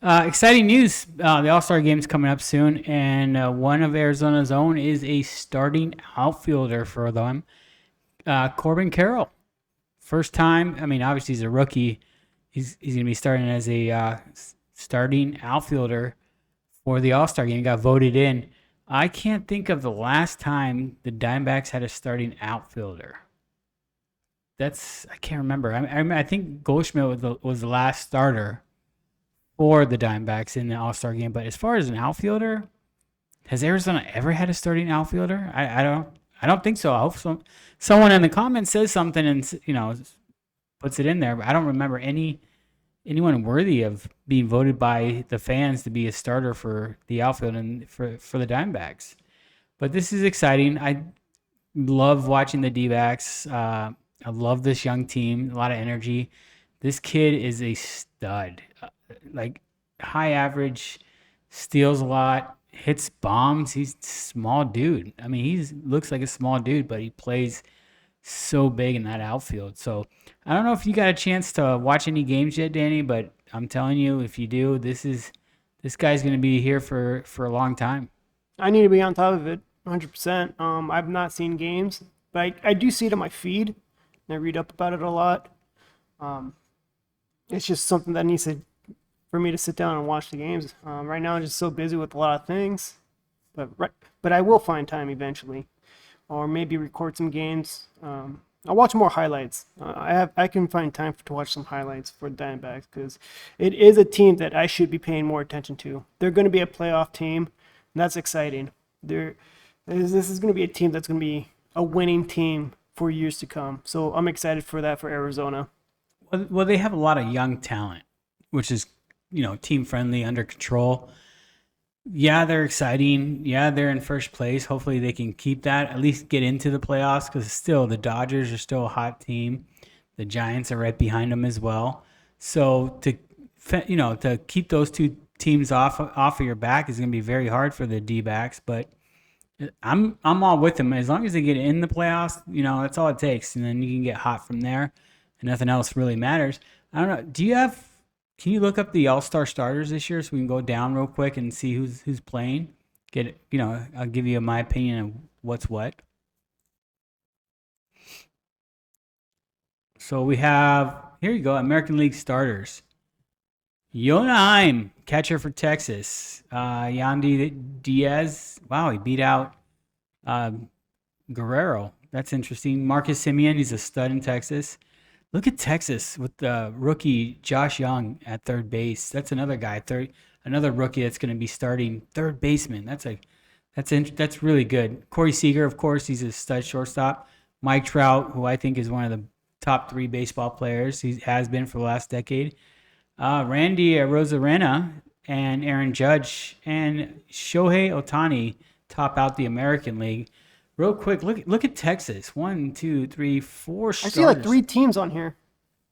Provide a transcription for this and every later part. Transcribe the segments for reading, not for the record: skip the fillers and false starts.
Exciting news. The All-Star game is coming up soon, and one of Arizona's own is a starting outfielder for them, Corbin Carroll. First time. I mean, obviously he's a rookie. He's going to be starting as a starting outfielder for the All-Star game. He got voted in. I can't think of the last time the Diamondbacks had a starting outfielder. I can't remember. I think Goldschmidt was the last starter for the Diamondbacks in the All-Star game. But as far as an outfielder, has Arizona ever had a starting outfielder? I don't think so. I hope someone in the comments says something and puts it in there. But I don't remember anyone worthy of being voted by the fans to be a starter for the outfield and for the Diamondbacks. But this is exciting. I love watching the D-backs. I love this young team. A lot of energy. This kid is a stud. Like high average, steals a lot, hits bombs. He's a small dude. I mean, he looks like a small dude, but he plays so big in that outfield. So I don't know if you got a chance to watch any games yet, Danny, but I'm telling you, if you do, this guy's going to be here for a long time. I need to be on top of it 100%. I've not seen games, but I do see it on my feed, and I read up about it a lot. Um, it's just something that needs to for me to sit down and watch the games. Right now, I'm just so busy with a lot of things, but I will find time eventually, or maybe record some games. I'll watch more highlights. I can find time to watch some highlights for the Diamondbacks because it is a team that I should be paying more attention to. They're going to be a playoff team, and that's exciting. This is going to be a team that's going to be a winning team for years to come. So I'm excited for that for Arizona. Well, they have a lot of young talent, which is team friendly, under control. Yeah, they're exciting. Yeah, they're in first place. Hopefully, they can keep that, at least get into the playoffs, because still the Dodgers are still a hot team. The Giants are right behind them as well. So to keep those two teams off of your back is going to be very hard for the D-backs. But I'm all with them as long as they get in the playoffs. That's all it takes, and then you can get hot from there, and nothing else really matters. I don't know. Can you look up the All-Star starters this year so we can go down real quick and see who's playing? I'll give you my opinion of what's what. So we have, here you go, American League starters. Yonaheim, catcher for Texas. Yandy Diaz, wow, he beat out uh, Guerrero. That's interesting. Marcus Simeon, he's a stud in Texas. Look at Texas with the rookie Josh Young at third base. That's another guy, another rookie that's going to be starting third baseman. That's really good. Corey Seager, of course, he's a stud shortstop. Mike Trout, who I think is one of the top three baseball players, he has been for the last decade. Randy Rosarena and Aaron Judge and Shohei Otani top out the American League. Real quick, look at Texas. 1, 2, 3, 4 I see like starters. three teams on here.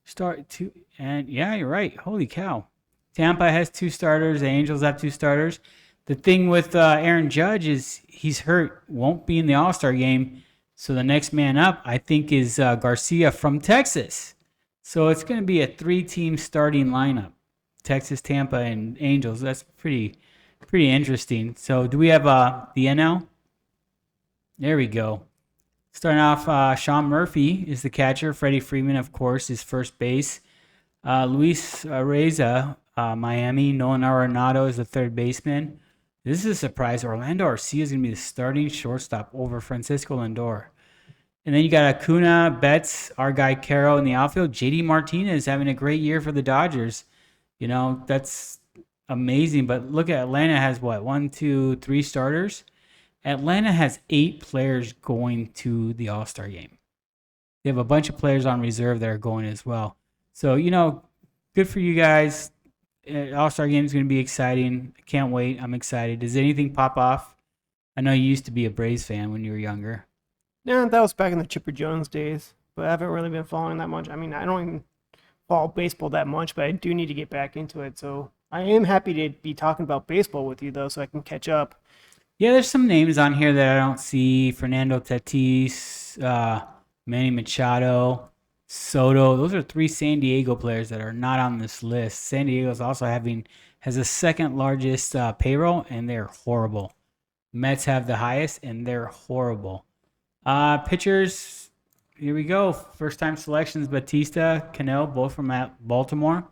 Start two, and yeah, you're right. Holy cow! Tampa has two starters. The Angels have two starters. The thing with Aaron Judge is he's hurt, won't be in the All-Star game. So the next man up, I think, is Garcia from Texas. So it's going to be a three-team starting lineup: Texas, Tampa, and Angels. That's pretty interesting. So do we have the NL? There we go. Starting off, Sean Murphy is the catcher. Freddie Freeman, of course, is first base. Luis Reza, Miami. Nolan Arenado is the third baseman. This is a surprise. Orlando Arcia is going to be the starting shortstop over Francisco Lindor. And then you got Acuna, Betts, our guy Caro in the outfield. JD Martinez having a great year for the Dodgers. That's amazing. But look at Atlanta has what? 1, 2, 3 starters. Atlanta has 8 players going to the All-Star game. They have a bunch of players on reserve that are going as well. So, good for you guys. All-Star game is going to be exciting. I can't wait. I'm excited. Does anything pop off? I know you used to be a Braves fan when you were younger. Yeah, that was back in the Chipper Jones days, but I haven't really been following that much. I mean, I don't even follow baseball that much, but I do need to get back into it. So I am happy to be talking about baseball with you, though, so I can catch up. Yeah, there's some names on here that I don't see. Fernando Tatis, Manny Machado, Soto. Those are 3 San Diego players that are not on this list. San Diego's also has the second largest payroll, and they're horrible. Mets have the highest, and they're horrible. Pitchers, here we go. First time selections: Batista, Cano, both from Baltimore.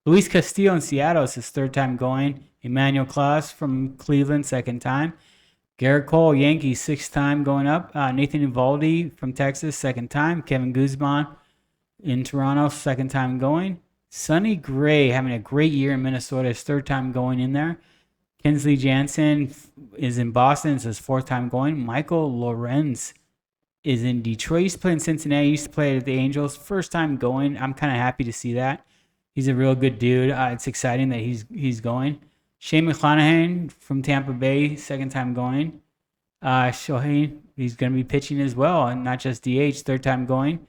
Luis Castillo in Seattle is his third time going. Emmanuel Claus from Cleveland, second time. Garrett Cole, Yankees, sixth time going up. Nathan Eovaldi from Texas, second time. Kevin Guzman in Toronto, second time going. Sonny Gray having a great year in Minnesota, his third time going in there. Kinsley Jansen is in Boston, it's his fourth time going. Michael Lorenz is in Detroit. He used to play in Cincinnati, he used to play at the Angels, first time going. I'm kind of happy to see that. He's a real good dude. It's exciting that he's going. Shane McClanahan from Tampa Bay, second time going. Shohei, he's going to be pitching as well, and not just DH, third time going.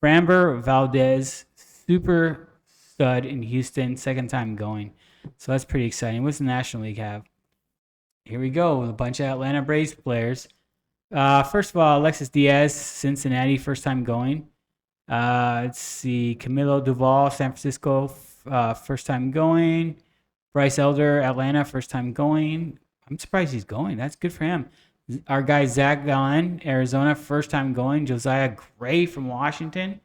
Framber Valdez, super stud in Houston, second time going. So that's pretty exciting. What's the National League have? Here we go with a bunch of Atlanta Braves players. First of all, Alexis Diaz, Cincinnati, first time going. Let's see, Camilo Duval, San Francisco, first time going. Bryce Elder, Atlanta, first time going. I'm surprised he's going. That's good for him. Our guy Zach Gallen, Arizona, first time going. Josiah Gray from Washington.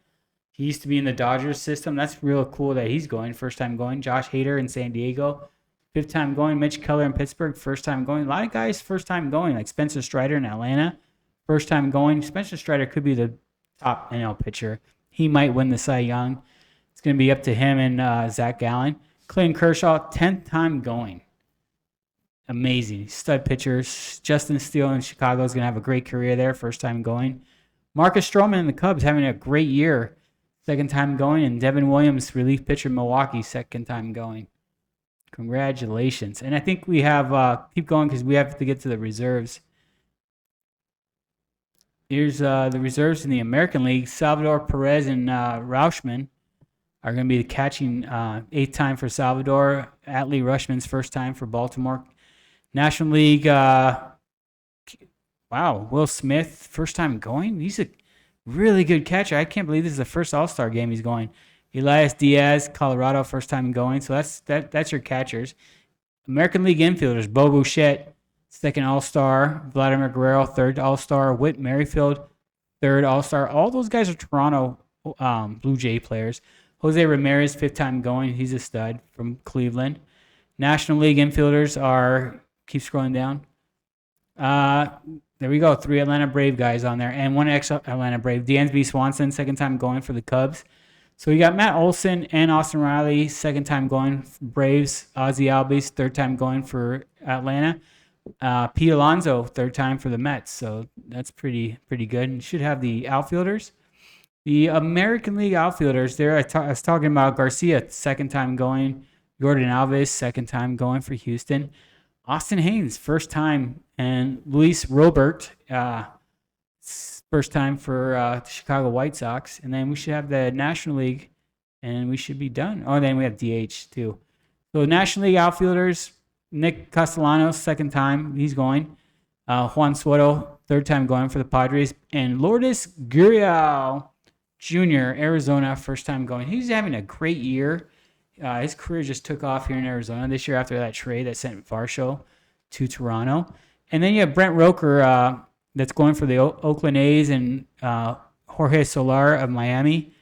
He used to be in the Dodgers system. That's real cool that he's going. First time going. Josh Hader in San Diego. Fifth time going. Mitch Keller in Pittsburgh. First time going. A lot of guys first time going, like Spencer Strider in Atlanta. First time going. Spencer Strider could be the top NL pitcher. He might win the Cy Young. It's going to be up to him and Zach Gallen. Clayton Kershaw, 10th time going. Amazing. Stud pitchers. Justin Steele in Chicago is going to have a great career there. First time going. Marcus Stroman in the Cubs having a great year. Second time going. And Devin Williams, relief pitcher in Milwaukee, second time going. Congratulations. And I think we have, keep going because we have to get to the reserves. Here's the reserves in the American League. Salvador Perez and Rauschman are going to be the catching eighth time for Salvador. Atlee Rushman's first time for Baltimore. National League, wow, Will Smith, first time going. He's a really good catcher. I can't believe this is the first All-Star game he's going. Elias Diaz, Colorado, first time going. So that's your catchers. American League infielders, Bo Bichette, second All-Star. Vladimir Guerrero, third All-Star. Whit Merrifield, third All-Star. All those guys are Toronto Blue Jay players. Jose Ramirez, fifth time going. He's a stud from Cleveland. National League infielders are, keep scrolling down. There we go. 3 Atlanta Brave guys on there. And 1 ex-Atlanta Brave. Dansby Swanson, second time going for the Cubs. So you got Matt Olson and Austin Riley, second time going for Braves. Ozzie Albies, third time going for Atlanta. Pete Alonso, third time for the Mets. So that's pretty good. And you should have the outfielders. The American League outfielders, there I was talking about Garcia, second time going. Jordan Alves, second time going for Houston. Austin Haynes, first time. And Luis Robert, first time for the Chicago White Sox. And then we should have the National League, and we should be done. Oh, then we have DH, too. So National League outfielders, Nick Castellanos, second time. He's going. Juan Soto, third time going for the Padres. And Lourdes Gurriel Jr., Arizona, first time going. He's having a great year. His career just took off here in Arizona this year after that trade that sent Varsho to Toronto. And then you have Brent Roker that's going for the Oakland A's and Jorge Solar of Miami.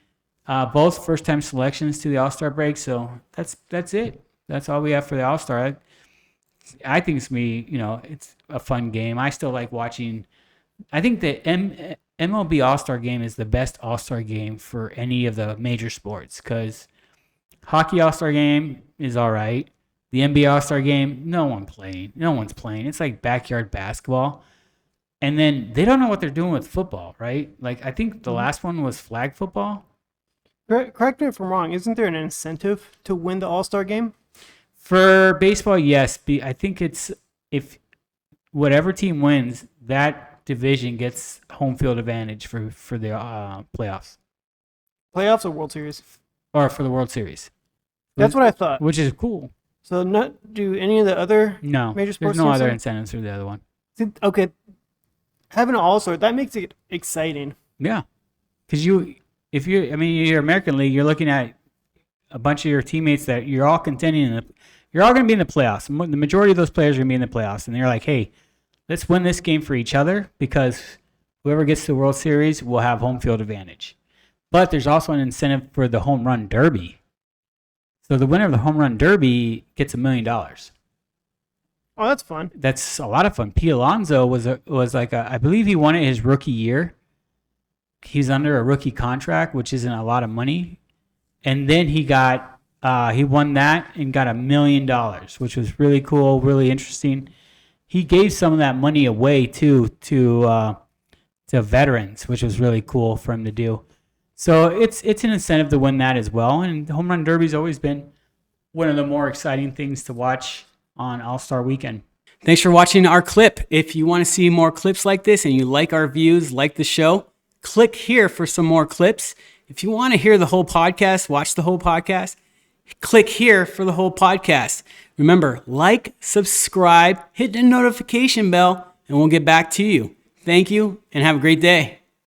Both first-time selections to the All-Star break. So that's it. That's all we have for the All-Star. I think it's it's a fun game. I still like watching. I think the MLB All-Star game is the best All-Star game for any of the major sports because hockey All-Star game is all right. The NBA All-Star game, no one's playing. It's like backyard basketball. And then they don't know what they're doing with football, right? Like I think the last one was flag football. Correct me if I'm wrong. Isn't there an incentive to win the All-Star game? For baseball, yes. I think it's if whatever team wins, that division gets home field advantage for the playoffs. Playoffs or World Series? Or for the World Series. That's what I thought. Which is cool. So not do any of the other major sports there's no teams other incentives for the other one. Okay. Having an All-Star, that makes it exciting. Yeah. Because you're American League, you're looking at a bunch of your teammates that you're all contending you're all going to be in the playoffs. The majority of those players are going to be in the playoffs. And they're like, hey, let's win this game for each other because whoever gets to the World Series will have home field advantage. But there's also an incentive for the home run derby. So the winner of the home run derby gets $1 million. Oh, that's fun. That's a lot of fun. Pete Alonso was like I believe he won it his rookie year. He's under a rookie contract, which isn't a lot of money. And then he won that and got $1 million, which was really cool, really interesting. He gave some of that money away too to veterans, which was really cool for him to do. So it's an incentive to win that as well. And the home run derby's always been one of the more exciting things to watch on All-Star Weekend. Thanks for watching our clip. If you want to see more clips like this and you like our views, like the show, click here for some more clips. If you want to hear the whole podcast, watch the whole podcast, click here for the whole podcast. Remember, like, subscribe, hit the notification bell, and we'll get back to you. Thank you, and have a great day.